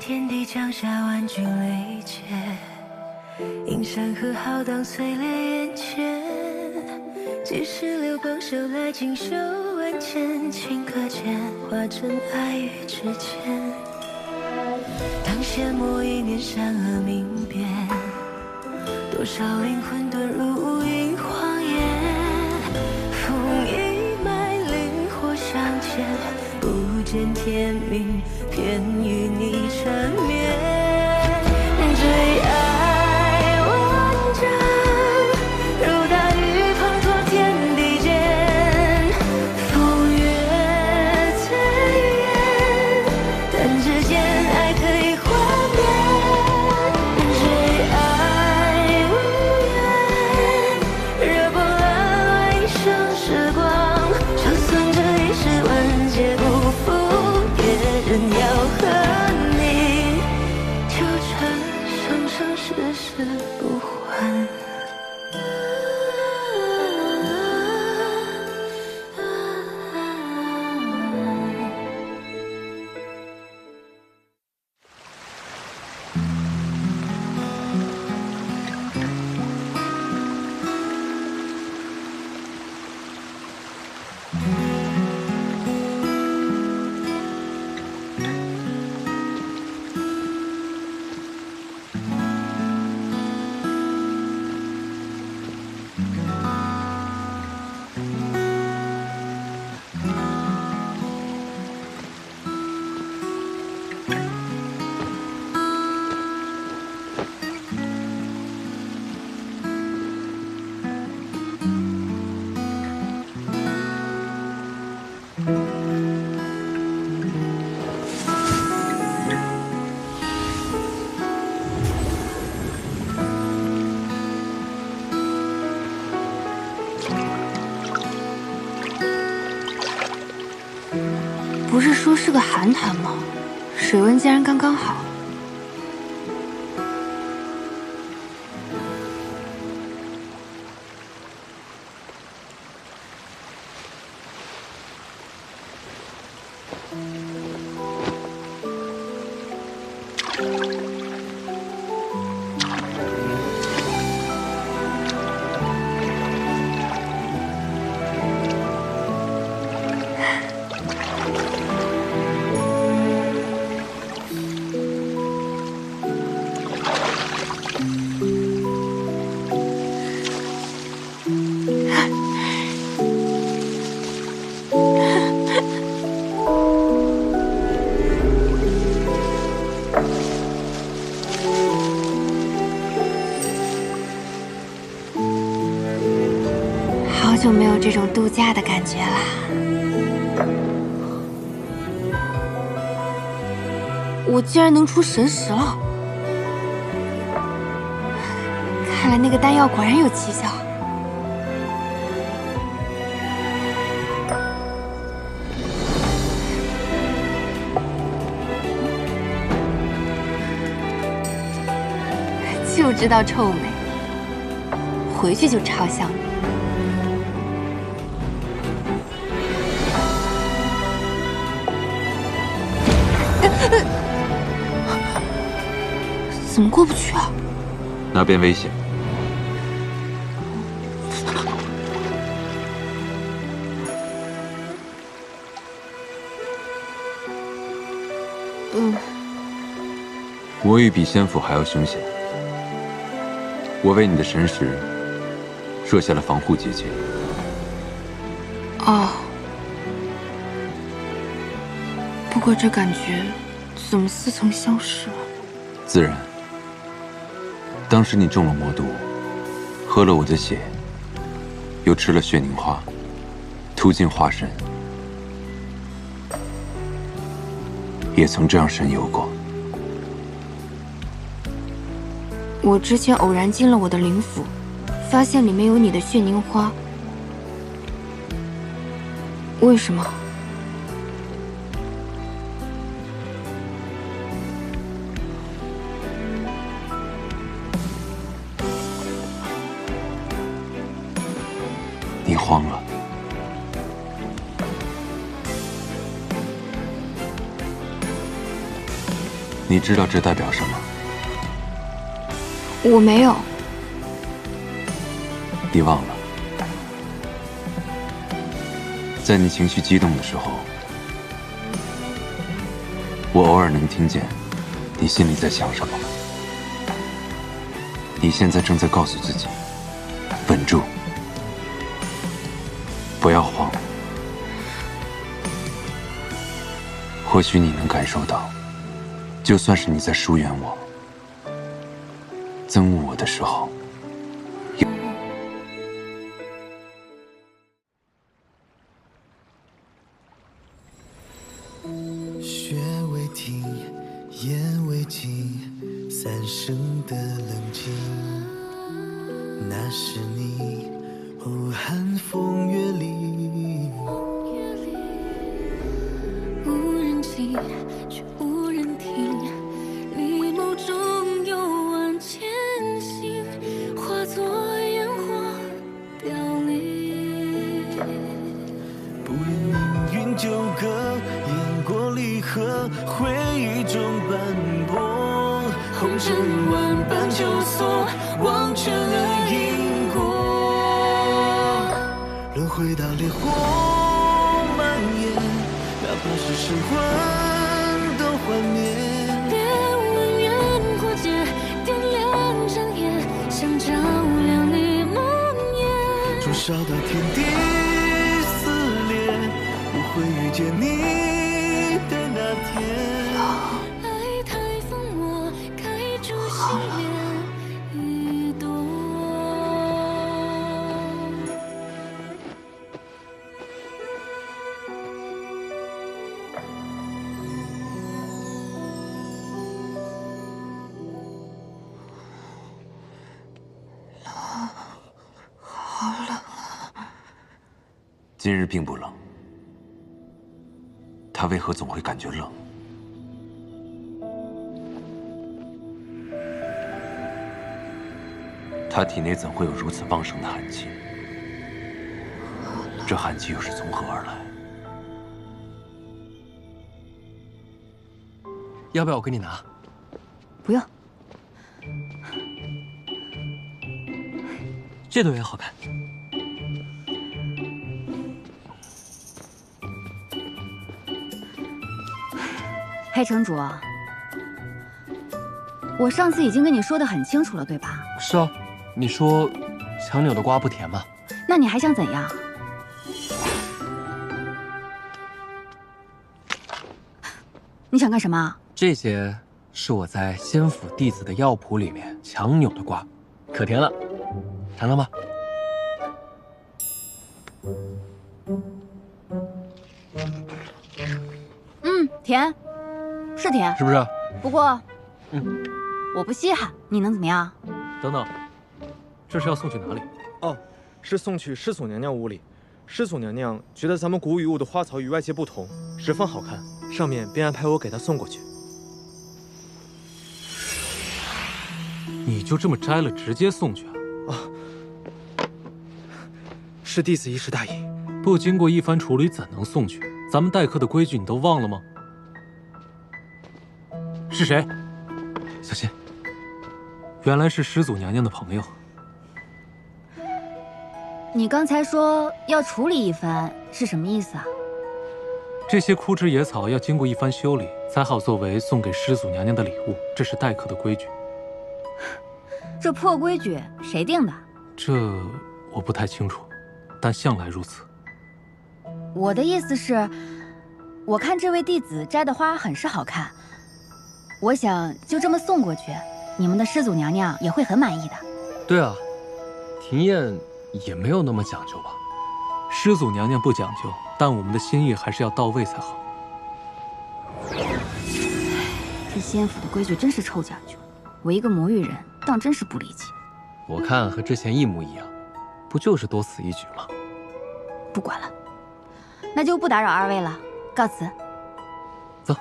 天地降下万军雷劫，映山河浩荡碎裂眼前。几时流光手来锦绣万千，顷刻间化成爱与之间。当阡陌一念善恶明辨，多少灵魂遁入无垠荒野。风一脉灵火相牵，不见天明，偏与你缠绵。最爱万丈，如大雨滂沱天地间。风月最远，但只见爱可以幻灭。最爱无言，热波乱乱一生时光，就算这一世万劫不复，也仍要和你纠缠生生世世不还。不是说是个寒潭吗？水温竟然刚刚好。好久没有这种度假的感觉啦。我竟然能出神识了，看来那个丹药果然有奇效。就知道臭美，回去就嘲笑你。怎么过不去啊？那边危险。我与比仙府还要凶险。我为你的神识设下了防护结界。哦，不过这感觉怎么似曾相识啊？自然。当时你中了魔毒，喝了我的血，又吃了血凝花，屠尽化神，也曾这样神游过。我之前偶然进了我的灵府，发现里面有你的血凝花。为什么？你慌了。你知道这代表什么？我没有。你忘了，在你情绪激动的时候，我偶尔能听见你心里在想什么。你现在正在告诉自己，稳住，不要慌。或许你能感受到，就算是你在疏远我、憎恶我的时候，雪未停，烟未尽，三生的冷静。那是你，哦，寒风月里。无人听，却无人听，你眸中有万千星，化作烟火凋零。不愿命运纠葛，雁过离合，回忆中斑驳。红尘万般纠锁，忘却了因果。轮回到烈火蔓延，哪怕是神魂都幻灭。别问缘过界，点亮针眼，想照亮你梦魇。灼烧到天地撕裂，不会遇见你的那天。爱太疯魔，开出心莲一朵。今日并不冷，他为何总会感觉冷？他体内怎会有如此旺盛的寒气？这寒气又是从何而来？要不要我给你拿？不用。这朵也好看。黑城主，我上次已经跟你说的很清楚了，对吧？是啊，你说强扭的瓜不甜吗？那你还想怎样？你想干什么？这些是我在仙府弟子的药谱里面强扭的瓜，可甜了，尝尝吧。甜，是甜，是不是？不过，嗯，我不稀罕，你能怎么样？等等，这是要送去哪里？哦，是送去师祖娘娘屋里。师祖娘娘觉得咱们古雨雾的花草与外界不同，十分好看，上面便安排我给她送过去。你就这么摘了直接送去啊？是弟子一时大意，不经过一番处理怎能送去？咱们待客的规矩你都忘了吗？是谁？小心！原来是师祖娘娘的朋友。你刚才说要处理一番，是什么意思啊？这些枯枝野草要经过一番修理，才好作为送给师祖娘娘的礼物，这是待客的规矩。这破规矩谁定的？这我不太清楚，但向来如此。我的意思是，我看这位弟子摘的花很是好看，我想就这么送过去，你们的师祖娘娘也会很满意的。对啊，庭宴也没有那么讲究吧？师祖娘娘不讲究，但我们的心意还是要到位才好。这仙府的规矩真是臭讲究，我一个魔域人当真是不理解。我看和之前一模一样，不就是多此一举吗？不管了，那就不打扰二位了，告辞。走。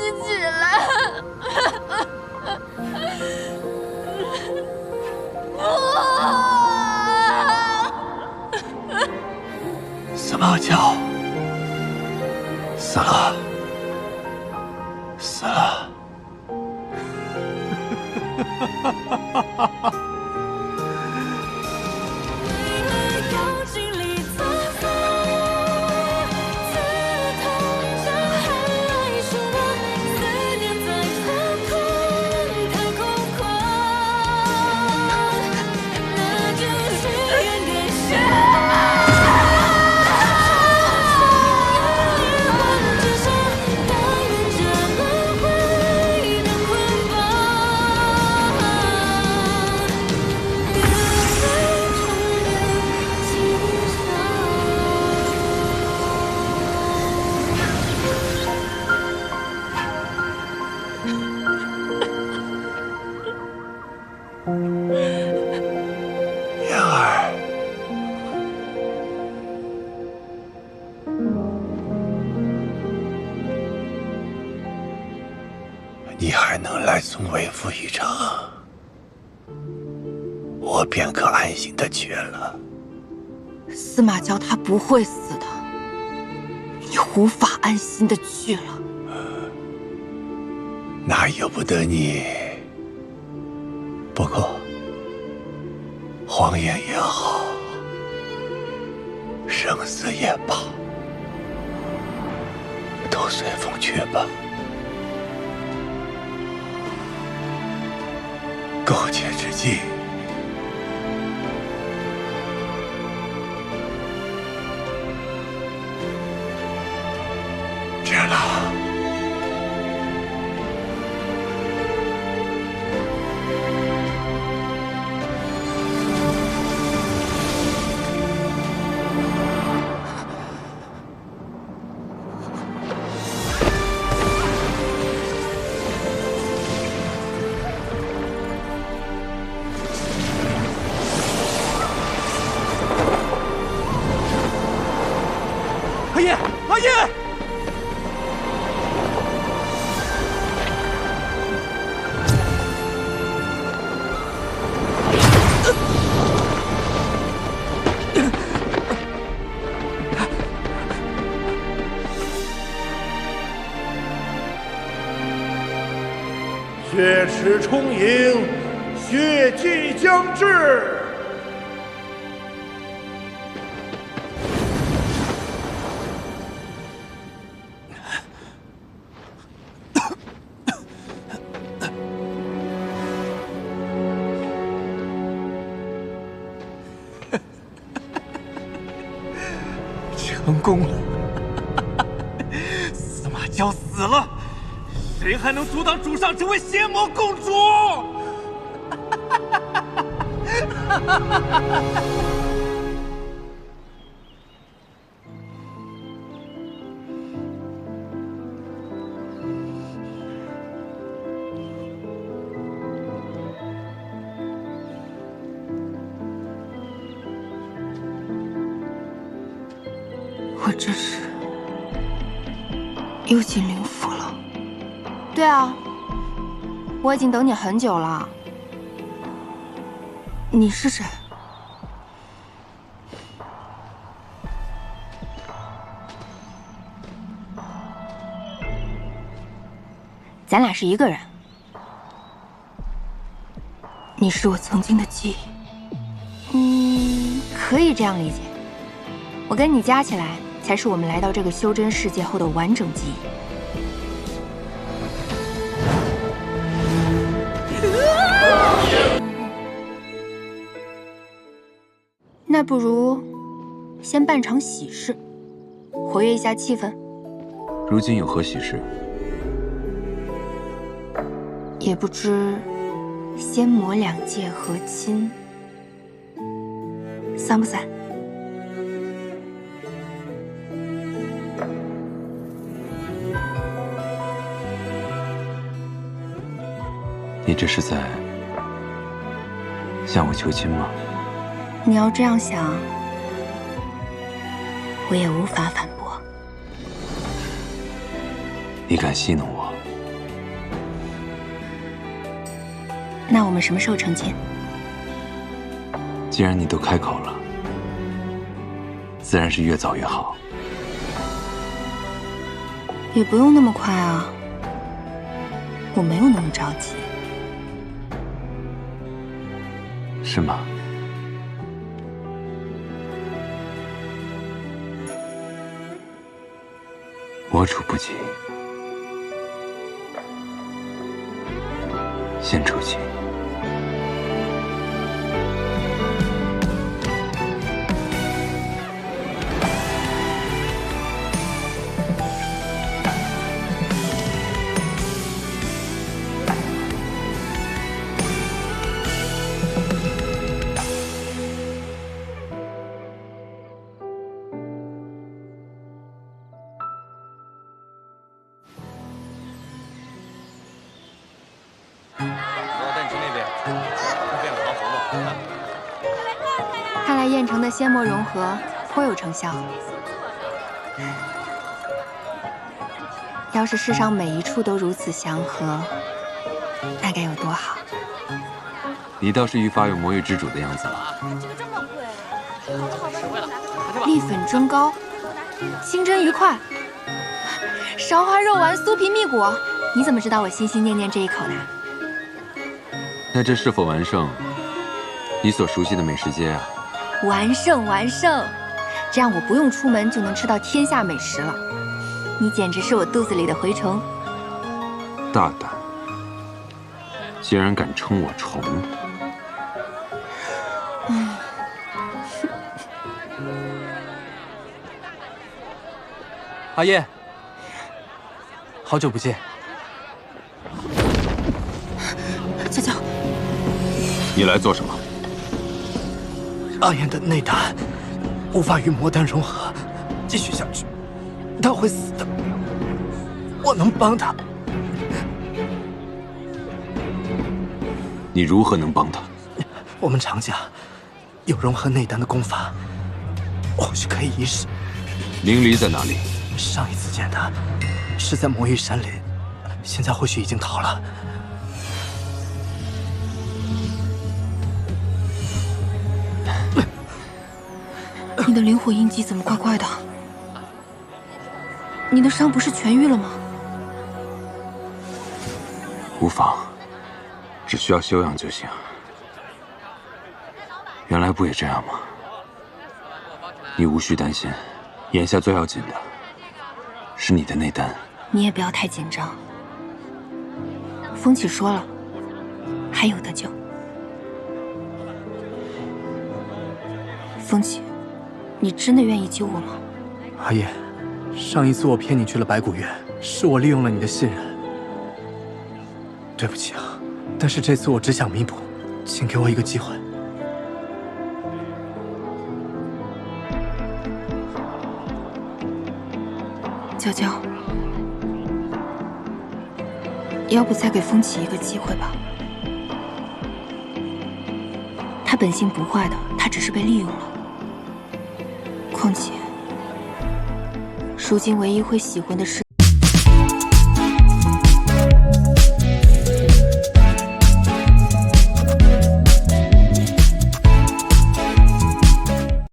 你起来！司马娇死了，死了。燕儿，你还能来送为父一程，我便可安心的去了。司马娇他不会死的，你无法安心的去了。那由不得你。不过，荒野也好，生死也罢，都随风去吧。苟且之计，知了。阿叶，阿叶！血池充盈，血祭将至。成功了！司马娇死了，谁还能阻挡主上成为邪魔共主？我这是又进灵府了。对啊，我已经等你很久了。你是谁？咱俩是一个人。你是我曾经的记忆。可以这样理解。我跟你加起来，才是我们来到这个修真世界后的完整记忆。那不如先办场喜事，活跃一下气氛。如今有何喜事？也不知仙魔两界和亲，散不散？你这是在向我求亲吗？你要这样想，我也无法反驳。你敢戏弄我？那我们什么时候成亲？既然你都开口了，自然是越早越好。也不用那么快啊，我没有那么着急。是吗？我处不急，先出气。看来燕城的仙墨融合颇有成效。要是世上每一处都如此祥和，那该有多好！你倒是愈发有魔域之主的样子了。蜜粉蒸糕，清真愉快，烧花肉丸酥皮蜜果，你怎么知道我心心念念这一口的？那这是否完胜你所熟悉的美食街啊？完胜完胜，这样我不用出门就能吃到天下美食了。你简直是我肚子里的蛔虫。大胆，竟然敢称我虫！阿燕，好久不见。娇娇，你来做什么？阿燕的内丹无法与魔丹融合，继续下去，她会死的。我能帮她。你如何能帮她？我们常家有融合内丹的功法，或许可以一试。明离在哪里？上一次见他是在魔域山林，现在或许已经逃了。你的灵火印记怎么怪怪的？你的伤不是痊愈了吗？无妨，只需要休养就行。原来不也这样吗？你无需担心，眼下最要紧的是你的内丹。你也不要太紧张。风起说了，还有得救。风起，你真的愿意救我吗？阿燕，上一次我骗你去了白骨院，是我利用了你的信任。对不起啊，但是这次我只想弥补，请给我一个机会。娇娇，要不再给风起一个机会吧？他本性不坏的，他只是被利用了。况且，如今唯一会喜欢的是。